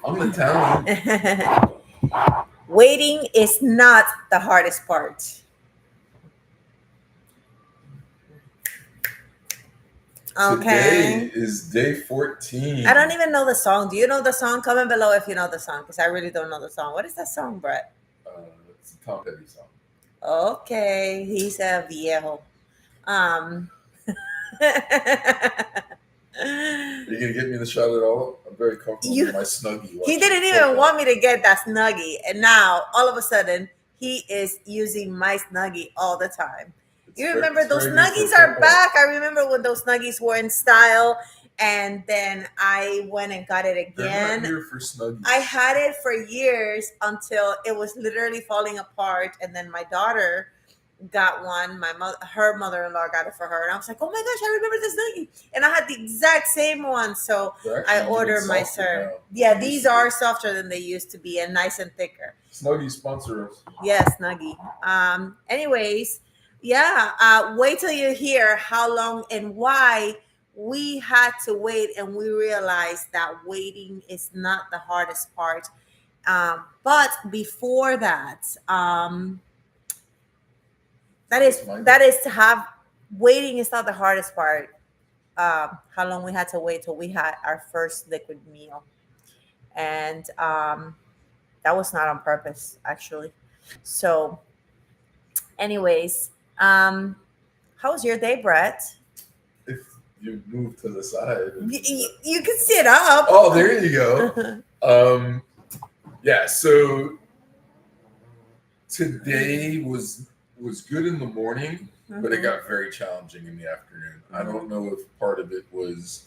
I'm Italian. Waiting is not the hardest part. Today Okay. is day I don't 14. even know the song. Do you know the song? Comment below if you know the song, because I really don't know the song. What is that song, Brett? It's a Tom Petty song. Okay, he's a viejo. Um, Are you gonna get me the shot at all? I'm very comfortable you in my snuggie he watching didn't even football. want me to get that snuggie, and now all of a sudden he is using my snuggie all the time. You remember It's those very good for snuggies are football. back? I remember when those snuggies were in style, and then I went and got it They're not again. here for snuggies. I had it for years until it was literally falling apart, and then my daughter got one. My mother, her mother-in-law got it for her, and I was like, "Oh my gosh, I remember this snuggie!" And I had the exact same one, so They're I actually even ordered my softer sir. now Yeah, than they these used to are be. softer than they used to be, and nice and thicker. Snuggie sponsor us. Yes, snuggie. Anyways, yeah. Wait till you hear how long and why we had to wait, and we realized that waiting is not the hardest part. But before that, that is to have waiting is not the hardest part. How long we had to wait till we had our first liquid meal, and that was not on purpose, actually. So, anyways, how was your day, Brett? If you move to the side. You can sit up. Oh, there you go. Yeah. So today was good in the morning, but it got very challenging in the afternoon. I don't know if part of it was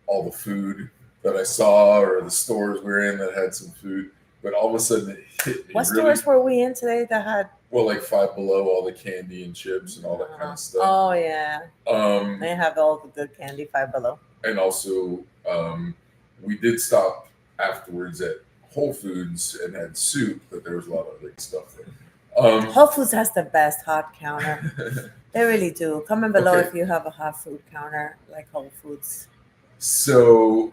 all the food that I saw or the stores we're in that had some food, but all of a sudden it hit me. What really, stores were we in today that had? well, like Five Below, all the candy and chips and all that kind of stuff. Oh yeah, Um, they have all the good candy. Five Below. and also, we did stop afterwards at Whole Foods and had soup, but there was a lot of other stuff there. Whole Foods has the best hot counter. They really do. Comment below Okay. if you have a hot food counter like Whole Foods. So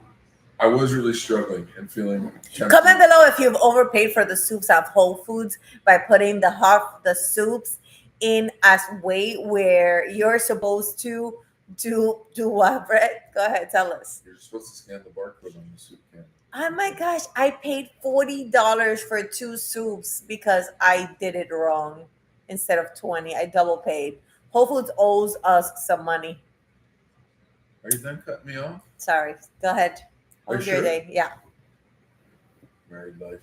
I was really struggling and feeling tempted. Comment below if you've overpaid for the soups at Whole Foods by putting the soups in as weight where you're supposed to do what, Brett? Go ahead, tell us. You're supposed to scan the barcode on the soup can. Oh my gosh, I paid $40 for two soups because I did it wrong instead of 20. I double paid. Whole Foods owes us some money. Are you done cutting me off? Sorry. Go ahead. How Are you was your sure? day? Yeah. Married life.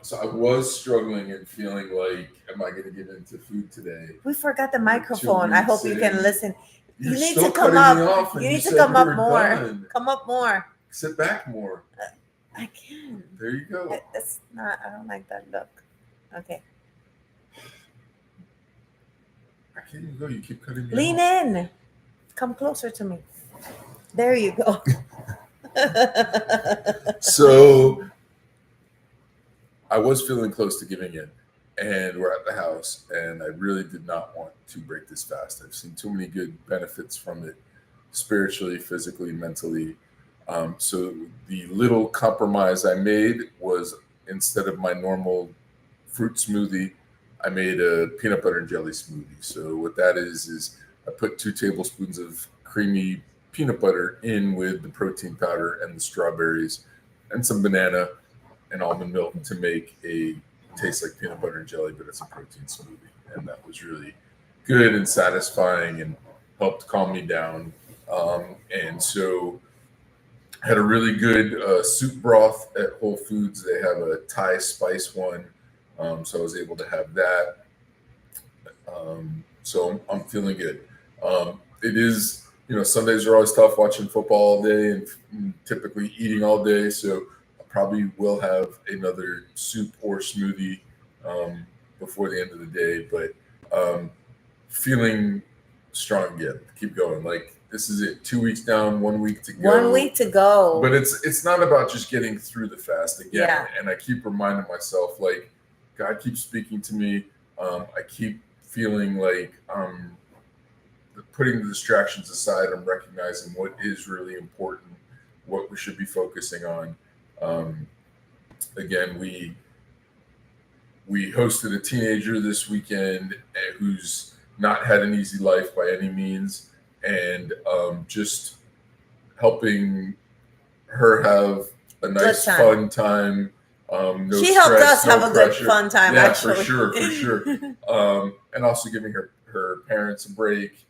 So I was struggling and feeling like, am I going to get into food today? We forgot the Two microphone. I hope you weeks can in. listen. You're You need still to come cutting me up. off, and You you need to said come we up were more. done. Come up more. Sit back more. I can. There you go. That's not. I don't like that look. Okay. I can't even go. You keep cutting me Lean off. in. Come closer to me. There you go. So I was feeling close to giving in, and we're at the house, and I really did not want to break this fast. I've seen too many good benefits from it, spiritually, physically, mentally. So the little compromise I made was, instead of my normal fruit smoothie, I made a peanut butter and jelly smoothie. So what that is I put 2 tablespoons of creamy peanut butter in with the protein powder and the strawberries and some banana and almond milk to make a taste like peanut butter and jelly, but it's a protein smoothie. And that was really good and satisfying and helped calm me down. And so I had a really good soup broth at Whole Foods. They have a Thai spice one. So I was able to have that. So I'm feeling good. It is, Sundays are always tough watching football all day and typically eating all day. So I probably will have another soup or smoothie before the end of the day. But feeling strong again. Keep going. Like, this is it. 2 weeks down, 1 week to go. 1 week to go. But it's not about just getting through the fast again. Yeah. And I keep reminding myself, like, God keeps speaking to me. I keep feeling like putting the distractions aside. I'm recognizing what is really important. what we should be focusing on. Um, Again, we hosted a teenager this weekend who's not had an easy life by any means, and just helping her have a Good nice, time. fun time. No She helped us stress, no have a good pressure. fun time, Yeah, for actually. sure, for sure. And also giving her parents a break.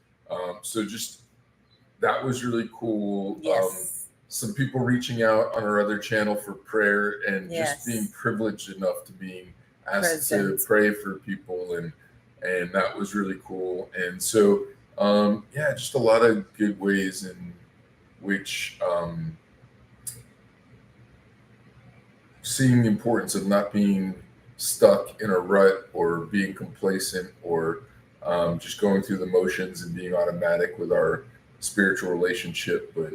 So just that was really cool. Yes. Some people reaching out on our other channel for prayer, and just being Yes. privileged enough to being asked to Present. pray for people, and that was really cool. And so yeah, just a lot of good ways in which seeing the importance of not being stuck in a rut or being complacent or just going through the motions and being automatic with our spiritual relationship, but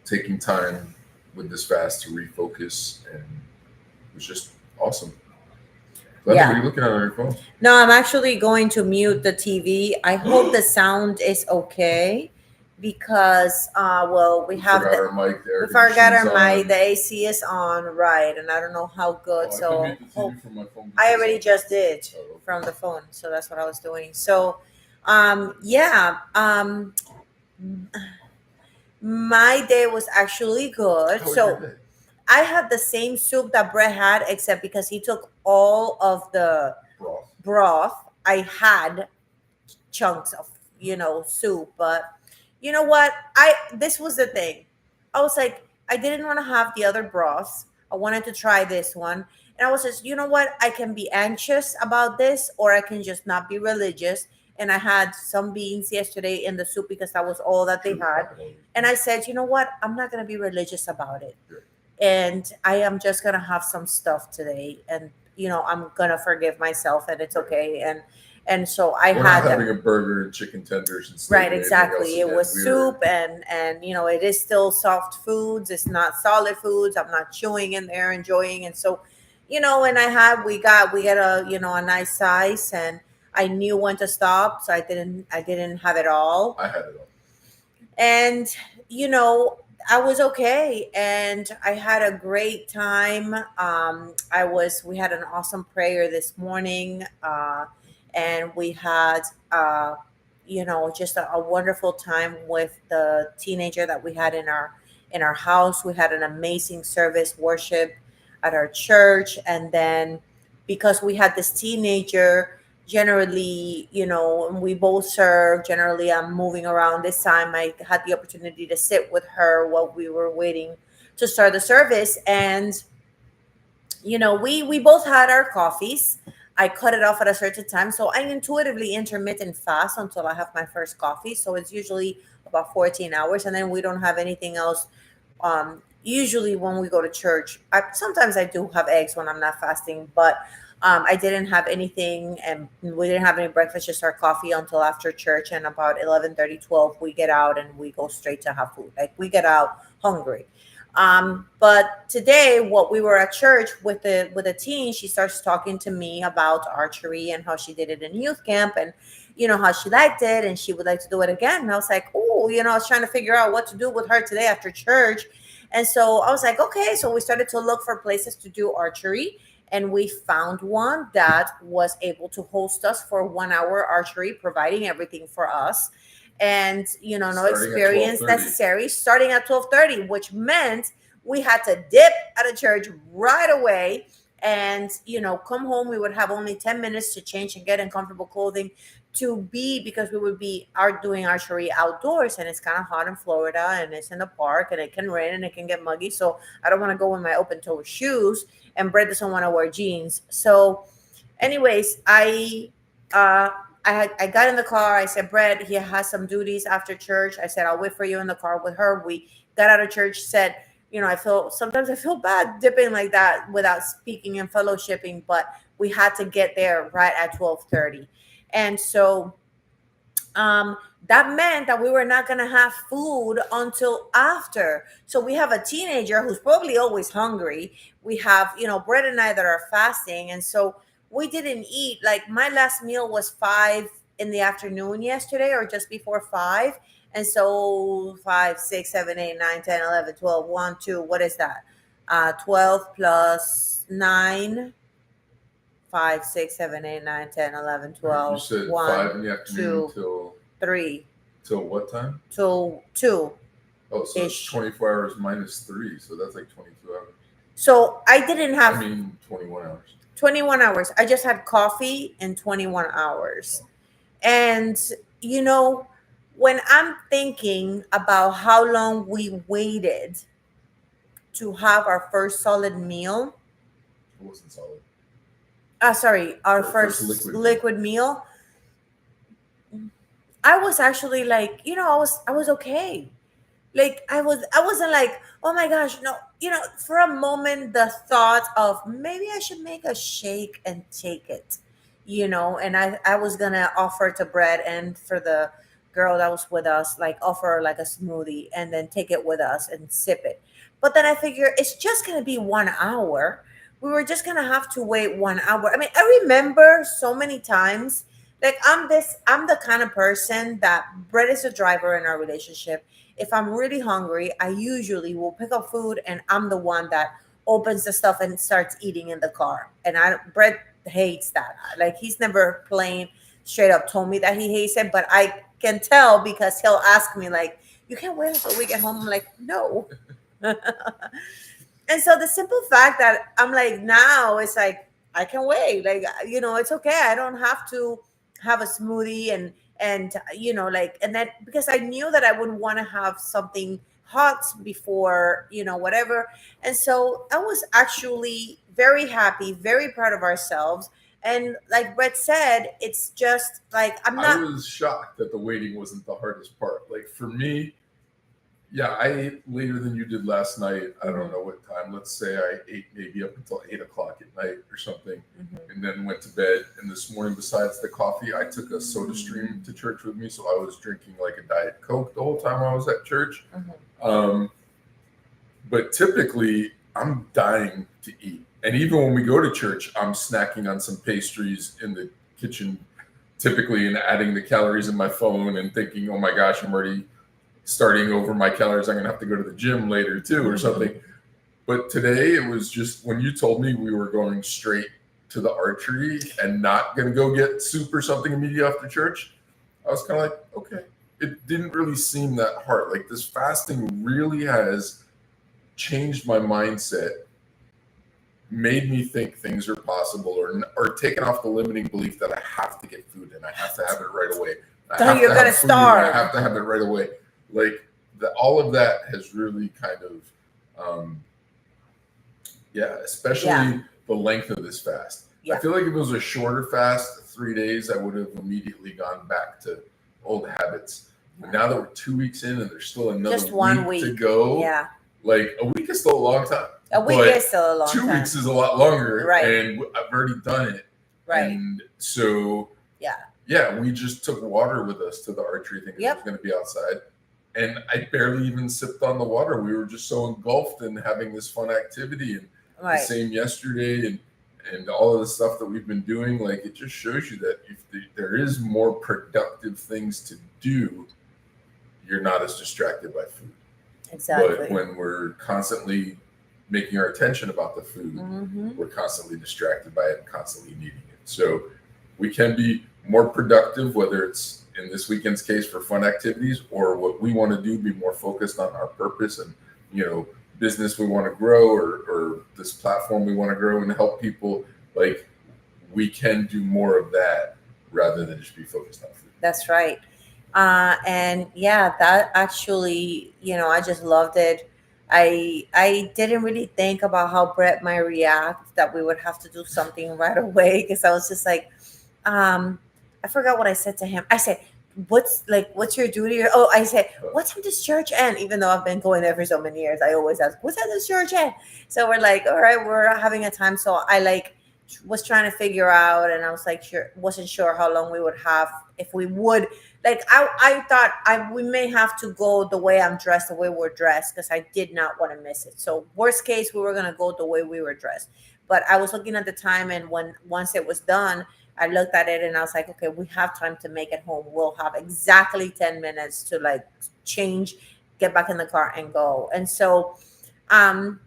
taking time with this fast to refocus, and it was just awesome. Glenda, Yeah. what are you looking at on your phone? No, I'm actually going to mute the TV. I hope the sound is okay because, well, we have Forgot the our mic there. we forgot our mic. On. The AC is on, right, and I don't know how good. Oh, I can So mute the TV from my phone. I already just did Oh. from the phone, so that's what I was doing. So, yeah, my day was actually good. How was So your day? I had the same soup that Brett had, except because he took all of the broth, I had chunks of, soup. But you know what? This was the thing. I was like, I didn't want to have the other broths. I wanted to try this one. And I was just, you know what? I can be anxious about this, or I can just not be religious. And I had some beans yesterday in the soup because that was all that they had. And I said, you know what? I'm not going to be religious about it. And I am just going to have some stuff today. And, I'm going to forgive myself, and it's okay. And so We're not having a burger and chicken tenders and steak. Right, exactly. It was soup, and it is still soft foods. It's not solid foods. I'm not chewing in there, enjoying. And so, and we got a nice size, and I knew when to stop, so I didn't have it all. I had it all. And I was okay, and I had a great time. We had an awesome prayer this morning, and we had just a wonderful time with the teenager that we had in our house. We had an amazing service worship at our church, and then because we had this teenager, generally, and we both serve. Generally, I'm moving around. This time I had the opportunity to sit with her while we were waiting to start the service. And we both had our coffees. I cut it off at a certain time, so I intuitively intermittent fast until I have my first coffee. So it's usually about 14 hours, and then we don't have anything else. Usually when we go to church, sometimes I do have eggs when I'm not fasting, but I didn't have anything, and we didn't have any breakfast, just our coffee until after church. And about 11:30, 12, we get out and we go straight to have food. Like, we get out hungry. But today, what we were at church with the teen, she starts talking to me about archery and how she did it in youth camp, and how she liked it and she would like to do it again. And I was like, oh, I was trying to figure out what to do with her today after church. And so I was like, okay. So we started to look for places to do archery, and we found one that was able to host us for 1 hour archery, providing everything for us. And no experience necessary, starting at 12:30, which meant we had to dip at a church right away, and come home. We would have only 10 minutes to change and get in comfortable clothing because we would be doing archery outdoors, and it's kind of hot in Florida, and it's in the park, and it can rain and it can get muggy. So I don't want to go in my open toe shoes, and Brett doesn't want to wear jeans. So anyways, I got in the car. I said, Brett, he has some duties after church. I said, I'll wait for you in the car with her. We got out of church, said, sometimes I feel bad dipping like that without speaking and fellowshipping, but we had to get there right at 12:30. And so that meant that we were not going to have food until after. So we have a teenager who's probably always hungry. We have, Brett and I that are fasting. And so we didn't eat. Like, my last meal was 5 in the afternoon yesterday or just before 5. And so 5, 6, 7, 8, 9, 10, 11, 12, 1, 2, what is that? 12 plus 9, 5, 6, 7, 8, 9, 10, 11, 12. You said 1, 5 in the afternoon 2, till 3. Till what time? Till 2. Oh, so it's 24 hours minus 3, so that's like 22 hours. So I didn't have. 21 hours. 21 hours. I just had coffee in 21 hours. And, you know, when I'm thinking about how long we waited to have our first solid meal, It wasn't solid. Sorry, our first liquid meal, I was actually like, I was okay. Like I wasn't like, oh my gosh, no. For a moment the thought of maybe I should make a shake and take it, and I was gonna offer to Brett and for the girl that was with us, like offer her like a smoothie and then take it with us and sip it. But then I figure it's just gonna be 1 hour. We were just gonna have to wait 1 hour. I mean, I remember so many times, like I'm the kind of person that Brett is a driver in our relationship. If I'm really hungry, I usually will pick up food and I'm the one that opens the stuff and starts eating in the car. And Brett hates that. Like he's never plain straight up told me that he hates it, but I can tell because he'll ask me like, "You can't wait until we get home." I'm like, "No." And so the simple fact that I'm like now it's like I can wait. Like it's okay. I don't have to have a smoothie and like and then because I knew that I wouldn't want to have something hot before whatever. And so I was actually very happy, very proud of ourselves. And like Brett said, it's just like I was shocked that the waiting wasn't the hardest part. Like for me, yeah, I ate later than you did last night. I don't know what time. Let's say I ate maybe up until 8 o'clock at night or something, and then went to bed. And this morning, besides the coffee, I took a soda stream to church with me. So I was drinking like a Diet Coke the whole time I was at church. But typically, I'm dying to eat. And even when we go to church, I'm snacking on some pastries in the kitchen, typically, and adding the calories in my phone and thinking, oh my gosh, I'm already starting over my calories. I'm going to have to go to the gym later too or something. But today it was just when you told me we were going straight to the archery and not going to go get soup or something immediately after church, I was kind of like, okay. It didn't really seem that hard. Like this fasting really has changed my mindset, made me think things are possible or taken off the limiting belief that I have to get food and I have to have it right away. You're going to starve. I have to have it right away. Like all of that has really kind of, especially the length of this fast. Yeah. I feel like if it was a shorter fast, 3 days, I would have immediately gone back to old habits. But now that we're 2 weeks in and there's still another just 1 week to go, like a week is still a long time. A week is still a long 2 time. 2 weeks is a lot longer, right? And I've already done it, right? And so we just took water with us to the archery thing. It was going to be outside. And I barely even sipped on the water. We were just so engulfed in having this fun activity. And the same yesterday and all of the stuff that we've been doing, like it just shows you that if there is more productive things to do, you're not as distracted by food. Exactly. But when we're constantly making our attention about the food, we're constantly distracted by it and constantly needing it. So we can be more productive, whether it's in this weekend's case for fun activities or what we want to do, be more focused on our purpose and, business we want to grow or this platform we want to grow and help people. Like we can do more of that rather than just be focused on food. That's right. And that actually, I just loved it. I didn't really think about how Brett might react, that we would have to do something right away. Because I was just like, I forgot what I said to him. I said, what's your duty? I said, what time does church end? Even though I've been going there for so many years, I always ask, what time does church end? So we're like, all right, we're having a time. So I was trying to figure out, and I was like, wasn't sure how long we would have if we would. Like I thought we may have to go the way I'm dressed, the way we're dressed, because I did not want to miss it. So worst case, we were gonna go the way we were dressed. But I was looking at the time, and once it was done, I looked at it and I was like, okay, we have time to make it home. We'll have exactly 10 minutes to like change, get back in the car and go. And so um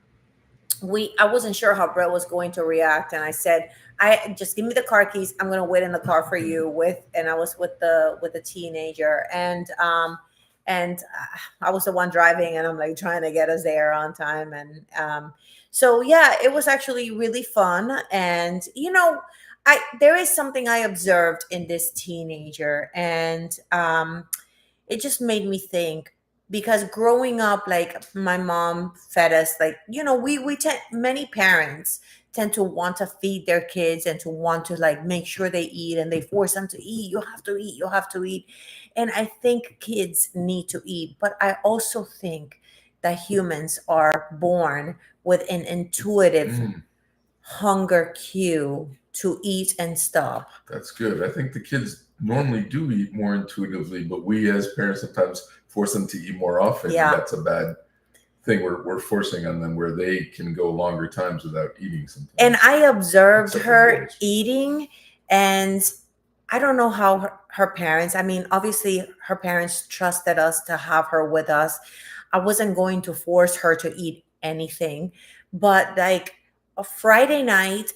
I wasn't sure how Brett was going to react, and I said, I just give me the car keys. I'm gonna wait in the car for you with, and I was with the teenager, and I was the one driving, and I'm like trying to get us there on time, and so yeah, it was actually really fun, and I there is something I observed in this teenager, and it just made me think, because growing up, like my mom fed us, like we tend, many parents tend to want to feed their kids and to want to like make sure they eat, and they force them to eat. You have to eat, you have to eat. And I think kids need to eat, but I also think that humans are born with an intuitive Mm, hunger cue to eat and stop. that's good. I think the kids normally do eat more intuitively, but we as parents sometimes force them to eat more often, and Yeah. that's a bad thing we're forcing on them, where they can go longer times without eating sometimes. And I observed Except for her boys. eating, and I don't know how her parents, I mean, obviously her parents trusted us to have her with us. I wasn't going to force her to eat anything, but like a Friday night,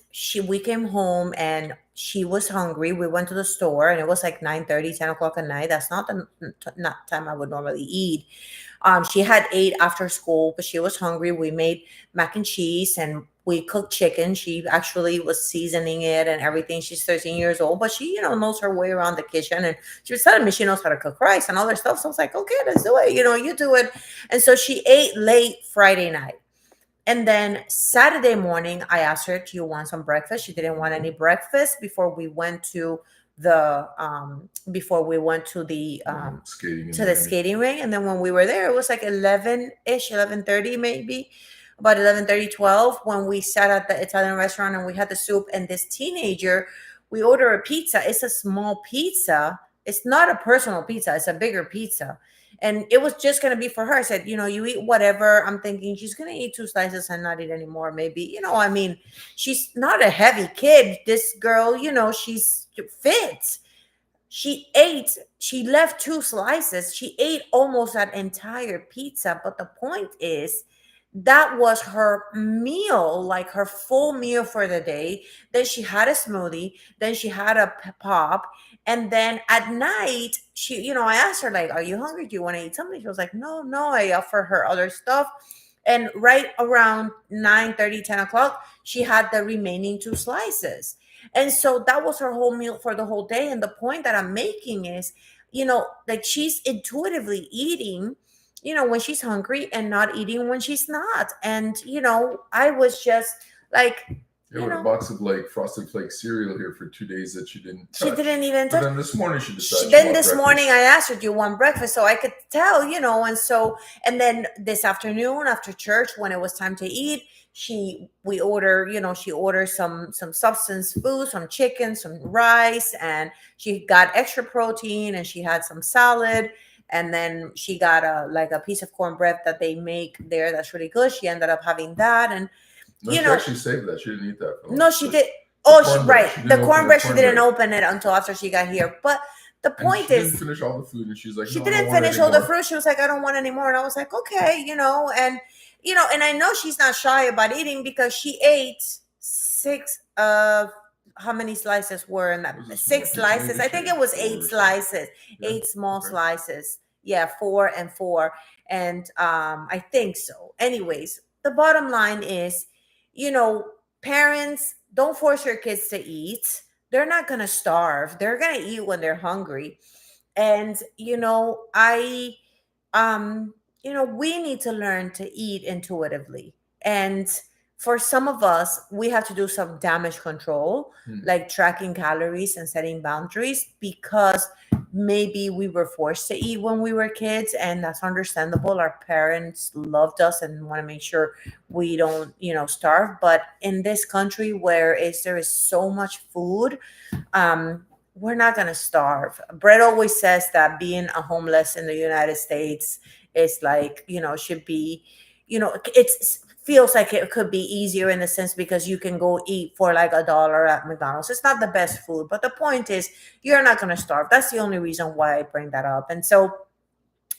we came home and she was hungry. We went to the store and it was like 9:30, 10 o'clock at night. That's not the not time I would normally eat. She had ate after school, but she was hungry. We made mac and cheese and we cooked chicken. She actually was seasoning it and everything. She's 13 years old, but she, knows her way around the kitchen. And she was telling me she knows how to cook rice and other stuff. So I was like, okay, let's do it. You do it. And so she ate late Friday night. And then Saturday morning, I asked her, "Do you want some breakfast?" She didn't want any breakfast before we went to the Skating to the skating ring. And then when we were there, it was like 11-ish, 11:30 maybe, about 11:30, 12, when we sat at the Italian restaurant and we had the soup. And this teenager, we order a pizza. It's a small pizza. It's not a personal pizza. It's a bigger pizza. And it was just going to be for her. I said, you eat whatever. I'm thinking she's going to eat 2 slices and not eat anymore. Maybe, I mean, she's not a heavy kid. This girl, she's fit. She left 2 slices. She ate almost that entire pizza. But the point is, that was her meal, like her full meal for the day. Then she had a smoothie. Then she had a pop. And then at night, I asked her, like, "Are you hungry? Do you want to eat something?" She was like, "No, no." I offered her other stuff. And right around 9:30, 10 o'clock, she had the remaining 2 slices. And so that was her whole meal for the whole day. And the point that I'm making is, like she's intuitively eating, when she's hungry, and not eating when she's not. And, I was just like, Yeah, with a box of like Frosted Flakes cereal here for 2 days that she didn't touch. She didn't even But touch. then this morning she decided. Then this morning I asked her, "Do you want breakfast?" So I could tell, and so, and then this afternoon after church, when it was time to eat, she ordered some substance food, some chicken, some rice, and she got extra protein, and she had some salad. And then she got a piece of cornbread that they make there that's really good. She ended up having that. And no, she actually saved that. She didn't eat that. No, she did. Oh, right. The cornbread, she didn't open it until after she got here. But the point is, she didn't finish all the food, and she's like, she no, didn't finish all the fruit. She was like, "I don't want any more." And I was like, okay, and I know she's not shy about eating, because she ate six of how many slices were in that? 6 slices. I think it was 8 slices, 8 small slices. Yeah, 4 and 4. And I think so. Anyways, the bottom line is, parents, don't force your kids to eat. They're not going to starve. They're going to eat when they're hungry. And I we need to learn to eat intuitively. And for some of us, we have to do some damage control, like tracking calories and setting boundaries, because maybe we were forced to eat when we were kids, and that's understandable. Our parents loved us and want to make sure we don't, starve. But in this country where there is so much food, we're not going to starve. Brett always says that being a homeless in the United States is like, should be, it's feels like it could be easier in the sense because you can go eat for like $1 at McDonald's. It's not the best food, but the point is you're not going to starve. That's the only reason why I bring that up. And so,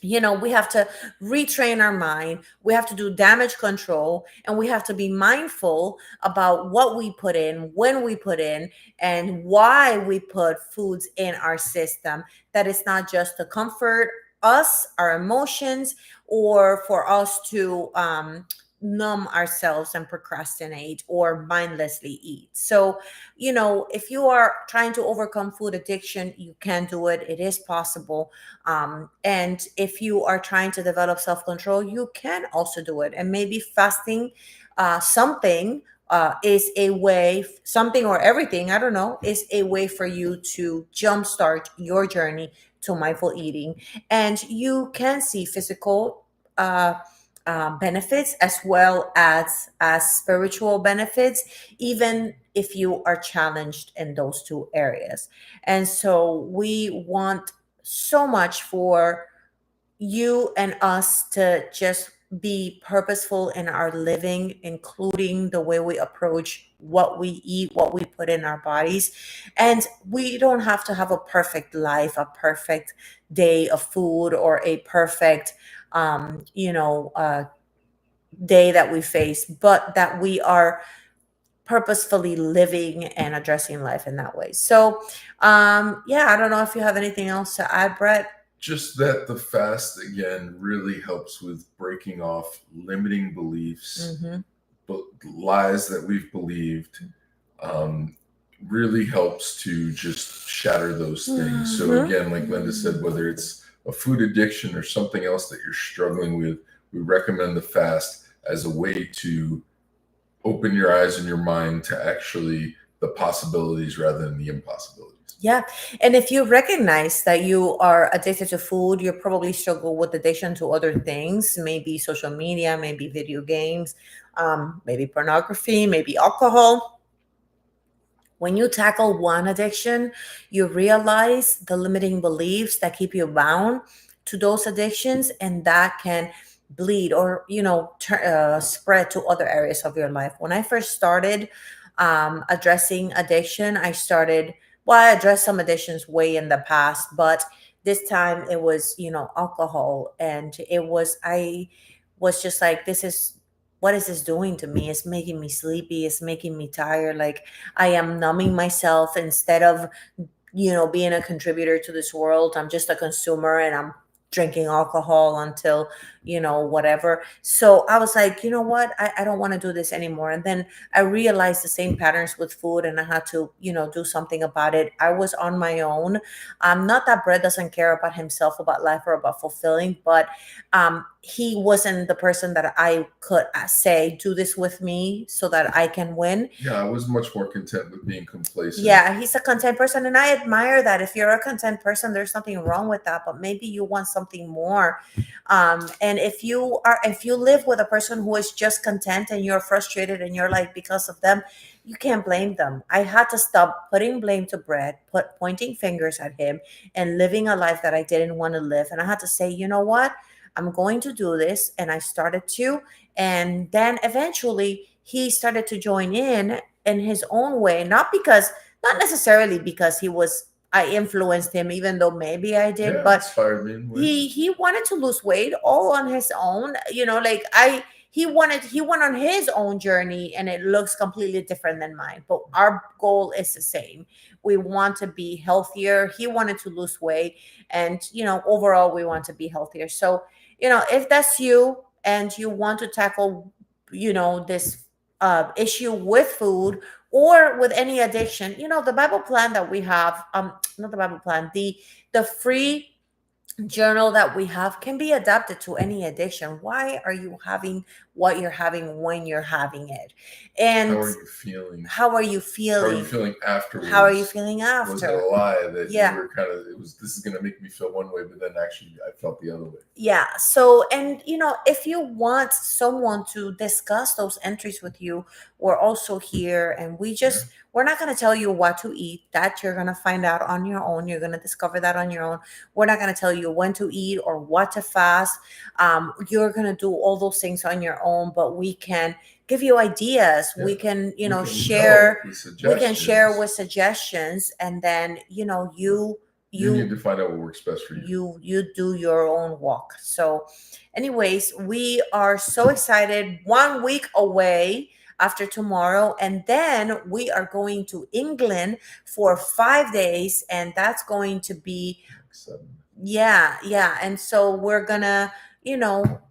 we have to retrain our mind. We have to do damage control, and we have to be mindful about what we put in, when we put in, and why we put foods in our system. That it's not just to comfort us, our emotions, or for us to numb ourselves and procrastinate or mindlessly eat. So, if you are trying to overcome food addiction, you can do it. It is possible. And if you are trying to develop self control, you can also do it. And maybe fasting something is a way, something or everything, I don't know, is a way for you to jumpstart your journey to mindful eating. And you can see physical benefits as well as spiritual benefits, even if you are challenged in those two areas. And so we want so much for you and us to just be purposeful in our living, including the way we approach what we eat, what we put in our bodies. And we don't have to have a perfect life, a perfect day of food, or a perfect, day that we face, but that we are purposefully living and addressing life in that way. So, yeah, I don't know if you have anything else to add, Brett. Just that the fast again really helps with breaking off limiting beliefs, but lies that we've believed. Really helps to just shatter those things. So again, like Linda said, whether it's a food addiction or something else that you're struggling with, we recommend the fast as a way to open your eyes and your mind to actually the possibilities rather than the impossibilities. Yeah. And if you recognize that you are addicted to food, you probably struggle with addiction to other things, maybe social media, maybe video games, maybe pornography, maybe alcohol. When you tackle one addiction, you realize the limiting beliefs that keep you bound to those addictions, and that can bleed or, spread to other areas of your life. When I first started addressing addiction, well, I addressed some addictions way in the past, but this time it was, alcohol. And I was just like, what is this doing to me? It's making me sleepy. It's making me tired. Like I am numbing myself instead of, being a contributor to this world. I'm just a consumer, and I'm drinking alcohol until, whatever. So I was like, you know what? I don't want to do this anymore. And then I realized the same patterns with food, and I had to, do something about it. I was on my own. Not that Brett doesn't care about himself, about life, or about fulfilling, but he wasn't the person that I could say, do this with me so that I can win. Yeah, I was much more content with being complacent. Yeah, he's a content person, and I admire that. If you're a content person, there's nothing wrong with that, but maybe you want something more. And if you live with a person who is just content and you're frustrated and you're like, because of them, you can't blame them. I had to stop putting blame to Brett, pointing fingers at him, and living a life that I didn't want to live. And I had to say, you know what? I'm going to do this. And I started to. And then eventually he started to join in his own way, not necessarily because I influenced him, even though maybe I did, Yeah, but inspired me in ways. he wanted to lose weight all on his own. Like he went on his own journey, and it looks completely different than mine. But our goal is the same. We want to be healthier. He wanted to lose weight, and overall we want to be healthier. So, if that's you and you want to tackle, this issue with food or with any addiction, the Bible plan that we have, not the Bible plan, the free journal that we have can be adapted to any addiction. Why are you having what you're having when you're having it? And how are you feeling? How are you feeling? How are you feeling afterwards? How are you feeling after? Was it a lie that you were this is going to make me feel one way, but then actually I felt the other way? Yeah. So, and if you want someone to discuss those entries with you, we're also here, and we're not going to tell you what to eat. That you're going to find out on your own. You're going to discover that on your own. We're not going to tell you when to eat or what to fast. You're going to do all those things on your own, but we can give you ideas. Yeah. We can, We can share. help with We can share suggestions. with suggestions, and then You need to find out what works best for you. you do your own walk. So anyways, we are so excited. 1 week away after tomorrow, and then we are going to England for 5 days, and that's going to be yeah. And so we're gonna,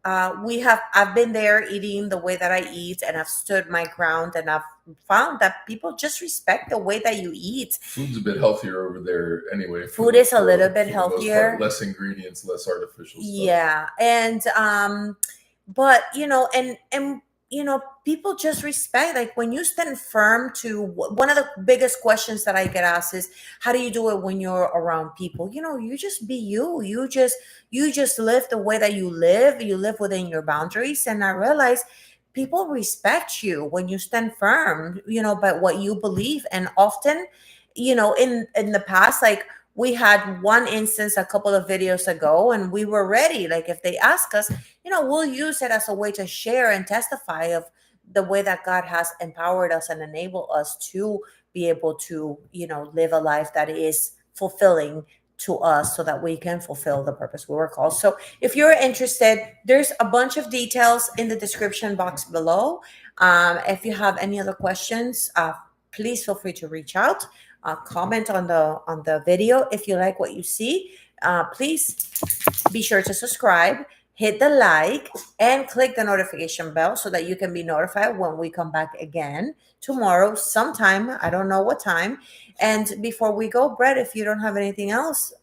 I've been there eating the way that I eat, and I've stood my ground, and I've found that people just respect the way that you eat. Food's a bit healthier over there anyway. Food is a little bit healthier. Less ingredients, less artificial stuff. Yeah. And but people just respect, like when you stand firm to one of the biggest questions that I get asked is, how do you do it when you're around people? You just be you just live the way that you live within your boundaries. And I realize people respect you when you stand firm, by what you believe. And often, in the past, like, we had one instance a couple of videos ago, and we were ready. Like, if they ask us, we'll use it as a way to share and testify of the way that God has empowered us and enabled us to be able to, live a life that is fulfilling to us, so that we can fulfill the purpose we were called. So if you're interested, there's a bunch of details in the description box below. If you have any other questions, please feel free to reach out. Comment on the video if you like what you see. Please be sure to subscribe, hit the like, and click the notification bell so that you can be notified when we come back again tomorrow sometime. I don't know what time. And before we go, Brett, if you don't have anything else,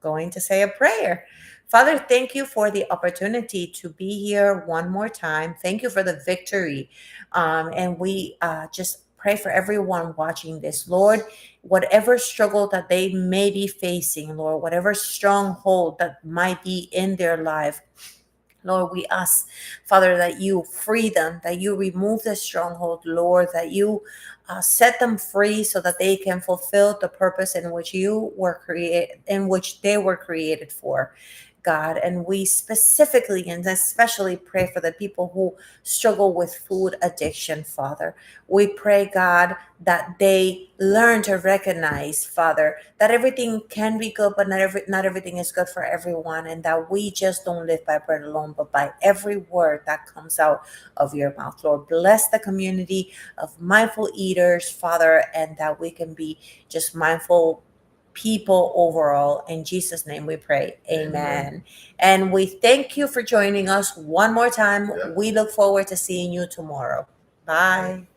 going to say a prayer. Father, thank you for the opportunity to be here one more time. Thank you for the victory. And we just pray for everyone watching this, Lord. Whatever struggle that they may be facing, Lord, whatever stronghold that might be in their life, Lord, we ask, Father, that you free them, that you remove the stronghold, Lord, that you set them free so that they can fulfill the purpose in which they were created for, God. And we specifically and especially pray for the people who struggle with food addiction, Father. We pray, God, that they learn to recognize, Father, that everything can be good, but not everything is good for everyone, and that we just don't live by bread alone, but by every word that comes out of your mouth. Lord, bless the community of mindful eaters, Father, and that we can be just mindful people overall. In Jesus' name we pray. Amen. And we thank you for joining us one more time. We look forward to seeing you tomorrow. Bye.